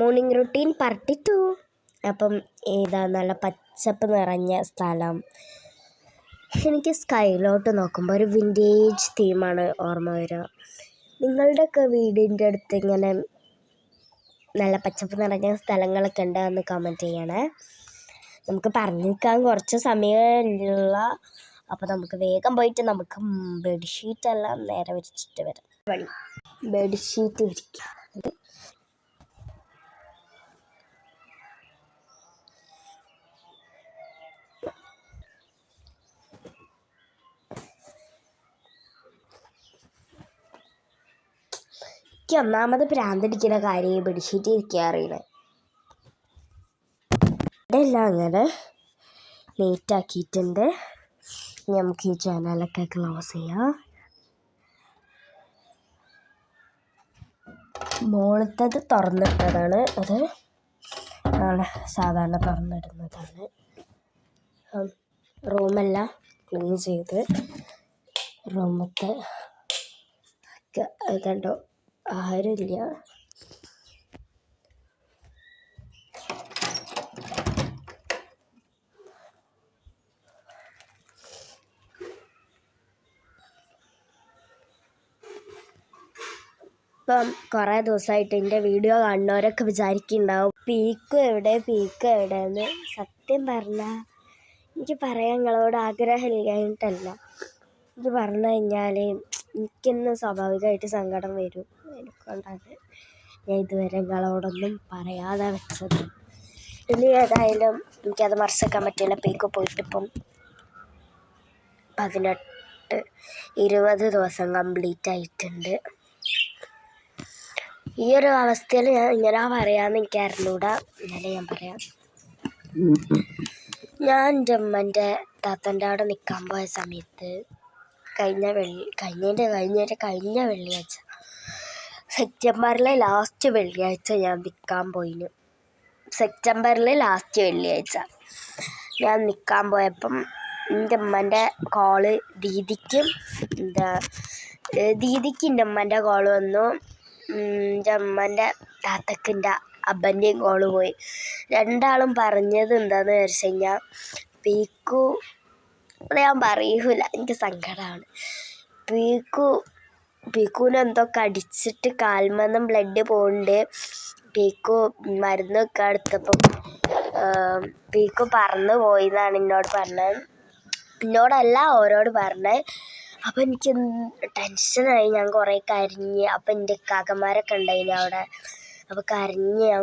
Morning routine part 2. അപ്പം ഏതാ നല്ല പച്ചപ്പ് നിറഞ്ഞ സ്ഥലം. എനിക്ക് സ്കൈലോട്ട് നോക്കുമ്പോൾ ഒരു വിൻറ്റേജ് തീമാണ് ഓർമ്മ വരിക. നിങ്ങളുടെയൊക്കെ വീടിൻ്റെ അടുത്ത് ഇങ്ങനെ നല്ല പച്ചപ്പ് നിറഞ്ഞ സ്ഥലങ്ങളൊക്കെ ഉണ്ടെന്ന് കമൻറ്റ് ചെയ്യണേ. നമുക്ക് പറഞ്ഞു നിൽക്കാൻ കുറച്ച് സമയമുള്ള, അപ്പോൾ നമുക്ക് വേഗം പോയിട്ട് നമുക്ക് ബെഡ്ഷീറ്റെല്ലാം നേരെ വിരിച്ചിട്ട് വരാം. ബെഡ്ഷീറ്റ് വിരിക്കുക. ഒന്നാമത് ഭ്രാന്തടിക്കുന്ന കാര്യം ഈ ബെഡ്ഷീറ്റ് ഇരിക്കുക അറിയണേ. ഇതെല്ലാം അങ്ങനെ നീറ്റാക്കിയിട്ടുണ്ട്. നമുക്ക് ഈ ചാനലൊക്കെ ക്ലോസ് ചെയ്യാം. മുകളിലത്തത് തുറന്നിട്ടതാണ്, അത് സാധാരണ തുറന്നിടുന്നതാണ്. റൂമെല്ലാം ക്ലീൻ ചെയ്ത് റൂമത്തെ കണ്ടോ ആരുമില്ല. ഇപ്പം കുറേ ദിവസമായിട്ട് എൻ്റെ വീഡിയോ കാണുന്നവരൊക്കെ വിചാരിക്കുന്നുണ്ടാവും പീക്കു എവിടെയെന്ന്. സത്യം പറഞ്ഞാൽ എനിക്ക് പറയാൻ നിങ്ങളോട് ആഗ്രഹമില്ലായിട്ടല്ല. എനിക്ക് പറഞ്ഞു കഴിഞ്ഞാൽ എനിക്കിന്ന് സ്വാഭാവികമായിട്ട് സങ്കടം വരും. എനിക്കൊണ്ടാണ് ഞാൻ ഇതുവരെ നിങ്ങളോടൊന്നും പറയാതെ വെച്ചത്. ഇനി ഏതായാലും എനിക്കത് മറച്ചേക്കാൻ പറ്റില്ല. പീക്കു പോയിട്ടിപ്പം 20 ദിവസം കംപ്ലീറ്റ് ആയിട്ടുണ്ട്. ഈ ഒരു അവസ്ഥയിൽ ഞാൻ ഇങ്ങനെ പറയാമെന്ന് എനിക്ക് അറിഞ്ഞൂടാ. ഇന്നലെ ഞാൻ പറയാം. ഞാൻ എൻ്റെ അമ്മൻ്റെ താത്തൻ്റെ അവിടെ നിൽക്കാൻ പോയ സമയത്ത് കഴിഞ്ഞ വെള്ളിയാഴ്ച സെപ്റ്റംബറിലെ ലാസ്റ്റ് വെള്ളിയാഴ്ച ഞാൻ നിൽക്കാൻ പോയിന്. ഞാൻ നിൽക്കാൻ പോയപ്പം എൻ്റെ അമ്മൻ്റെ കോള് ദീദിക്ക് എൻ്റെ അമ്മൻ്റെ കോള് വന്നു. എൻ്റെ അമ്മൻ്റെ താത്തക്ക് എൻ്റെ അപ്പൻ്റെയും കോള് പോയി. രണ്ടാളും പറഞ്ഞത് എന്താണെന്ന് വെച്ച് കഴിഞ്ഞാൽ ഞാൻ പറയൂല, എനിക്ക് സങ്കടമാണ്. പീക്കുവിന് എന്തോ കടിച്ചിട്ട് കാൽമന്നും ബ്ലഡ് പോകുന്നുണ്ട്. പീക്കു മരുന്നൊക്കെ എടുത്തപ്പം പീക്കു പറന്നു പോയി എന്നാണ് എന്നോട് പറഞ്ഞത്. എന്നോടല്ല ഓരോട് പറഞ്ഞത്. അപ്പം എനിക്ക് ടെൻഷനായി. ഞാൻ കുറേ കരഞ്ഞ്. അപ്പം എൻ്റെ കാക്കമാരൊക്കെ ഉണ്ടായിന് അവിടെ. അപ്പോൾ കരഞ്ഞ് ഞാൻ